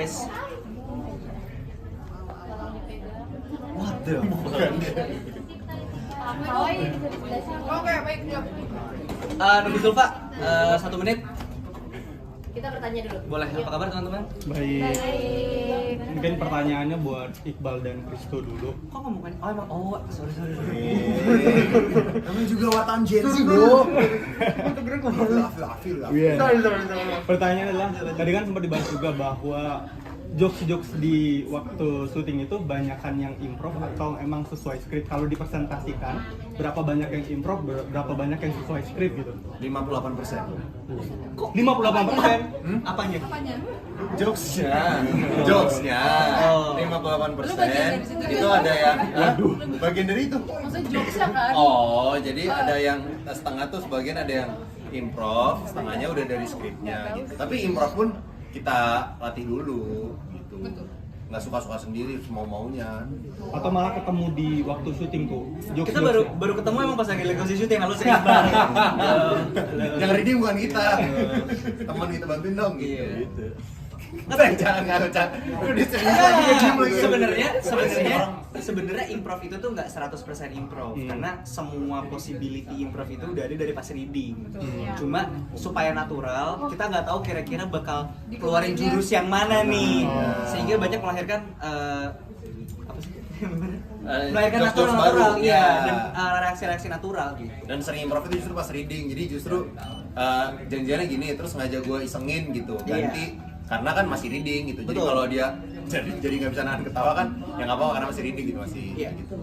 guys. What the fuck? Oke, baik. Nunggu dulu Pak, 1 menit. Kita bertanya dulu. Boleh, apa kabar teman-teman? Baik. Mungkin pertanyaannya buat Iqbal dan Kristo dulu. Kok ngomongin? Oh emang, sorry. Namanya juga wartawan Gen Z, bro. Iya. Pertanyaan adalah, tadi kan sempat dibahas juga bahwa jokes di waktu syuting itu banyakan yang improv atau emang sesuai skrip. Kalau dipresentasikan, berapa banyak yang improv, berapa banyak yang sesuai skrip gitu? 58%. Kok 58%? Apanya? Jokesnya, Oh. 58%. Itu ada yang, bagian dari itu. Maksudnya jokesnya kan? Oh, jadi ada yang setengah tuh sebagian ada yang improv, setengahnya udah dari skripnya gitu. Tapi improv pun kita latih dulu gitu. Nggak suka-suka sendiri, mau-maunya. Atau malah ketemu di waktu syuting tuh? Kita baru ketemu emang pas lagi legosi syuting, halo saya Iqbal. Yang reading bukan kita. Teman kita bantuin dong gitu. Iya. Jangan. Sebenarnya improv itu tuh nggak 100% improv karena semua possibility improv itu udah ada dari pas reading. Cuma supaya natural, kita nggak tahu kira-kira bakal keluarin jurus yang mana nih, sehingga banyak melahirkan apa sih? Melahirkan jokes-jokes natural, baru, iya, ya. dan reaksi-reaksi natural gitu. Dan sering improv itu justru pas reading, jadi justru janjiannya gini, terus ngajak gue isengin gitu, ganti karena kan masih reading gitu. Jadi Betul. kalau dia jadi nggak bisa nahan ketawa kan, ya nggak apa-apa karena masih reading gitu, masih gitu.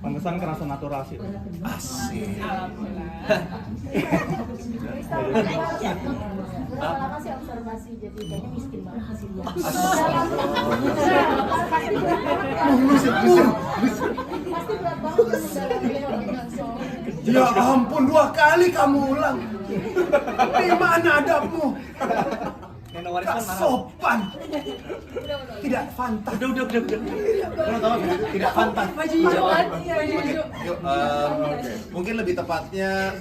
Pantesan kerasa natural sih. Asik. Lama sih observasi, jadi kayaknya miskin banget di sini. Pasti berat banget menjalani. Ya ampun, 2 kali kamu ulang. Di mana adabmu? Yang nawarin kan marah. Sopan. Tidak fantas. Udah. Kamu tahu tidak fantas. Yuk, mungkin lebih tepatnya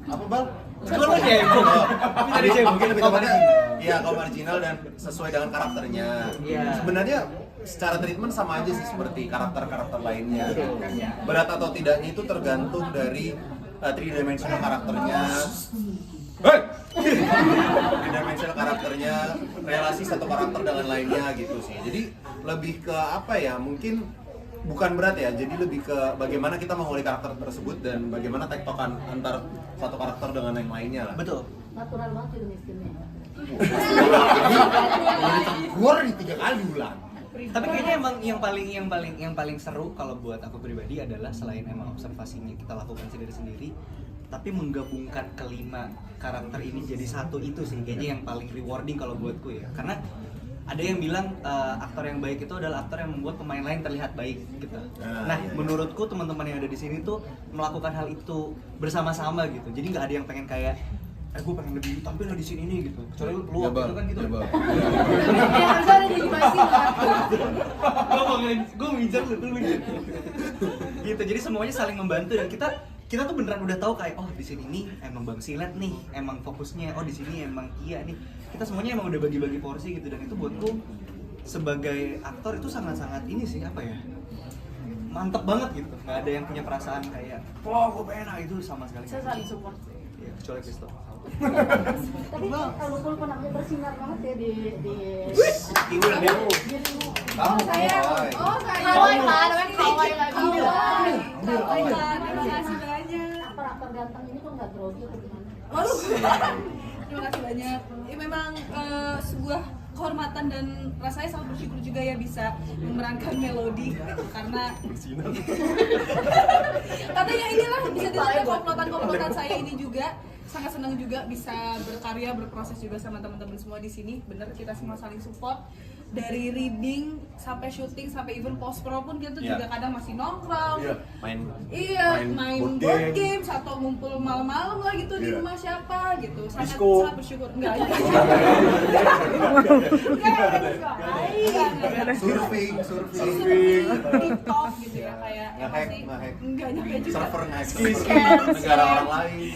apa Bal? Lu cebong. Tadi cebong. Mungkin lebih tepatnya ya kaum marginal dan sesuai dengan karakternya. Iya. Sebenarnya secara treatment sama aja sih seperti karakter-karakter lainnya. Berat atau tidaknya itu tergantung dari 3-dimensional karakternya. Three-dimensional karakternya, relasi satu karakter dengan lainnya gitu sih. Jadi lebih ke apa ya? Mungkin bukan berat ya. Jadi lebih ke bagaimana kita mengulik karakter tersebut dan bagaimana tektokan antar satu karakter dengan yang lainnya lah. Betul. Natural banget itu miskinnya. Keluar di 3 kali ulang. Tapi kayaknya emang yang paling seru kalau buat aku pribadi adalah selain emang observasinya kita lakukan sendiri, tapi menggabungkan kelima karakter ini jadi satu itu sih kayaknya yang paling rewarding kalau buatku ya. Karena ada yang bilang aktor yang baik itu adalah aktor yang membuat pemain lain terlihat baik gitu. Nah, menurutku teman-teman yang ada di sini tuh melakukan hal itu bersama-sama gitu. Jadi nggak ada yang pengen kayak gue pengen lebih tampil di sini nih gitu. Kecuali lu gitu kan gitu. Harus ada di gimana Gue ngejar lu gitu. Jadi semuanya saling membantu dan kita tuh beneran udah tahu kayak di sini nih emang Bang Silet nih emang fokusnya, di sini emang Kia nih. Kita semuanya emang udah bagi-bagi porsi gitu, dan itu buatku sebagai aktor itu sangat-sangat ini sih apa ya? Mantep banget gitu. Nggak ada yang punya perasaan kayak gue pengen itu sama sekali. Saya saling support sih. Ya, kecuali Kristo. Tapi kalau gue pernah bersinar banget ya di Iul deh. Kamu saya Kawai. Kawai lagi. Terima kasih banyak. Aktor ganteng ini kok nggak grogi atau gimana? Waduh. Terima kasih banyak. Ya memang sebuah kehormatan dan rasanya sangat bersyukur juga ya bisa memerankan Melody karena katanya inilah bisa dilihat komplotan saya ini juga. Sangat senang juga bisa berkarya, berproses juga sama teman-teman semua di sini. Bener, kita semua saling support. Dari reading sampai syuting sampai even post pro pun kita tuh juga kadang masih nongkrong. Main Main board games atau ngumpul malam-malam lah gitu di rumah siapa gitu. Sangat Disco. sangat bersyukur. Enggak. Surfing. TikTok gitu ya kayak apa sih? Nge-hack. Enggak nyampe juga. Server nge-hack Scam. negara orang lain.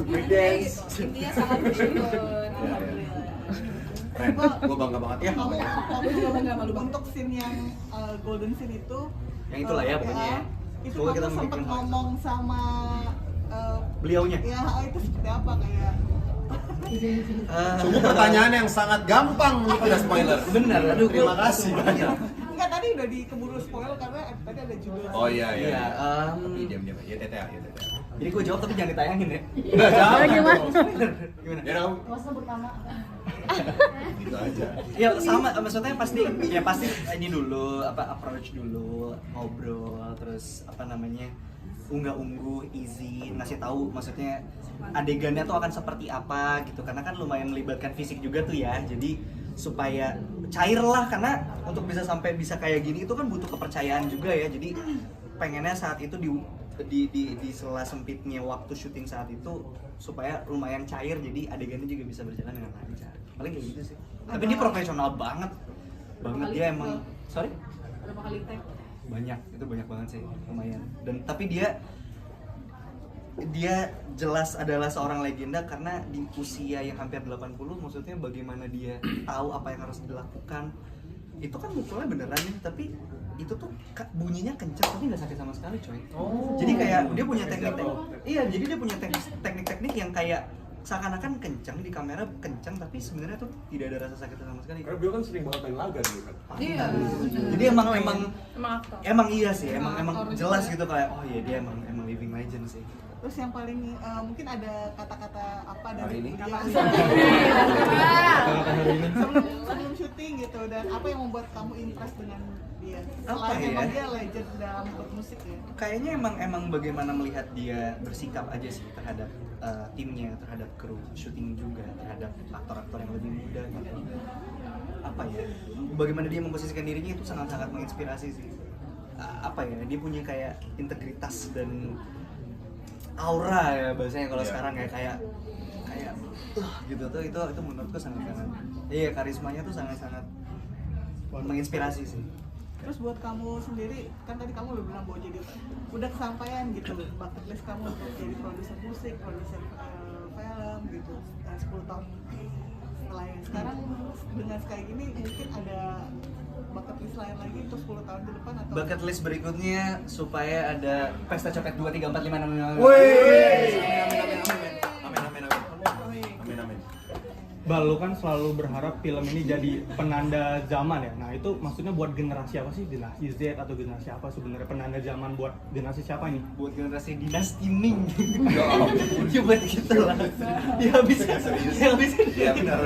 Breakdance. Intinya sangat bersyukur. Alhamdulillah. Keren, gue bangga banget ya. Aku juga bangga malu banget. Untuk scene yang golden scene itu Yang itulah ya pokoknya ya. itu Semoga kita kamu sempat membuat ngomong sama beliaunya. ya itu seperti apa kayak Sungguh pertanyaan yang sangat gampang untuk tidak spoiler. Benar, aduh Terima kasih banyak. enggak tadi udah keburu spoil karena tadi ada judul. Oh iya. Iya, Tapi diam-diam. Ya TTA. jadi gue jawab tapi jangan ditayangin ya. Enggak, jangan. Gimana? Ya dong. Nggak usah sebut nama. Gitu aja. Ya sama, maksudnya pasti ini dulu, approach dulu, ngobrol, terus unggah-ungguh, izin, ngasih tahu maksudnya adegannya tuh akan seperti apa gitu, karena kan lumayan melibatkan fisik juga tuh ya, jadi supaya cair lah, karena untuk bisa kayak gini itu kan butuh kepercayaan juga ya, jadi pengennya saat itu di sela sempitnya waktu syuting saat itu supaya lumayan cair, jadi adegannya juga bisa berjalan dengan lancar, paling kayak gitu sih. Tapi dia profesional banget dia emang, sorry? Berapa kali tag? Banyak, itu banyak banget sih, lumayan. Dan tapi dia jelas adalah seorang legenda karena di usia yang hampir 80, maksudnya bagaimana dia tahu apa yang harus dilakukan. Itu kan mukulnya beneran nih, tapi itu tuh bunyinya kencang tapi nggak sakit sama sekali, coy. Jadi kayak dia punya teknik-teknik yang kayak seakan-akan kencang di kamera, kencang tapi sebenarnya tuh tidak ada rasa sakit sama sekali. Karena beliau kan sering banget main laga gitu kan. Iya. Jadi emang aktor. emang iya sih, emang Aktor jelas juga. gitu kayak oh iya dia emang living legend sih. Terus yang paling mungkin ada kata-kata apa Hari dari ini? beliau sebelum syuting gitu, dan apa yang membuat kamu impress dengan dia? Apa Selain ya? emang dia legend dalam musik ya. Kayaknya emang bagaimana melihat dia bersikap aja sih terhadap timnya, terhadap kru syuting juga, terhadap aktor-aktor yang lebih muda gitu. Apa ya? Bagaimana dia memposisikan dirinya itu sangat-sangat menginspirasi sih. Apa ya? Dia punya kayak integritas dan aura ya bahasanya kalau sekarang ya, kayak gitu tuh, itu menurutku sangat-sangat karismanya tuh sangat-sangat menginspirasi sih. Terus buat kamu sendiri, kan tadi kamu udah bilang bahwa jadi udah kesampaian gitu bucket list kamu untuk jadi produser musik, produser film gitu 10 tahun setelah yang sekarang dengan kayak gini mungkin ada bucket list lain lagi untuk 10 tahun ke depan atau Bucket list berikutnya supaya ada pesta copet 2, 3, 4, 5, 6. Amin. Bal, lu kan selalu berharap film ini jadi penanda zaman ya. Nah itu maksudnya buat generasi apa sih? Generasi Z atau generasi apa sebenarnya penanda zaman buat generasi siapa ini? Buat generasi dinasti Ming. Ya buat kita lah. Ya bisa. Ya benar.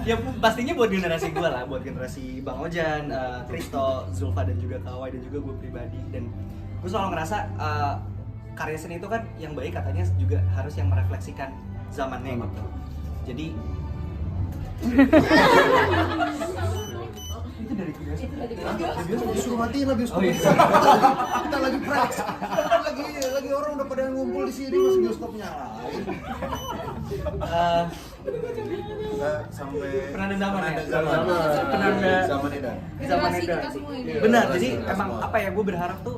Ya pastinya buat generasi gue lah, buat generasi Bang Ojan, Kristo, Zulfa dan juga Kawai dan juga gue pribadi. Dan gue selalu ngerasa karya seni itu kan yang baik katanya juga harus yang merefleksikan zamannya gitu. Jadi itu dari bioskop. Disuruh matiin lah bioskop. Oh, iya. Kita lagi press. lagi orang udah pada ngumpul di sini masih bioskop nyalain. Kita sampai Penanda zaman ya? Penanda zaman edan. Zaman Generasi edan. kita semua ini. Benar, Generasi jadi kita emang semua. apa ya, gue berharap tuh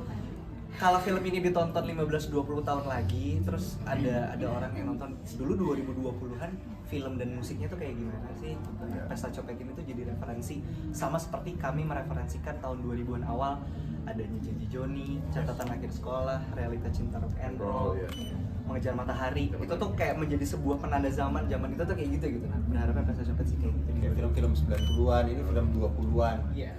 kalau film ini ditonton 15-20 tahun lagi, terus ada orang yang nonton dulu 2020-an film dan musiknya tuh kayak gimana sih? Pesta Copet ini tuh jadi referensi sama seperti kami mereferensikan tahun 2000-an awal adanya Janji Joni, Catatan Akhir Sekolah, Realita Cinta Rock and Roll, Mengejar Matahari. Itu tuh kayak menjadi sebuah penanda zaman itu tuh kayak gitu. Nah, berharapnya Pesta Copet sih kayak gitu. Film-film 90-an, ini film 20-an. Iya.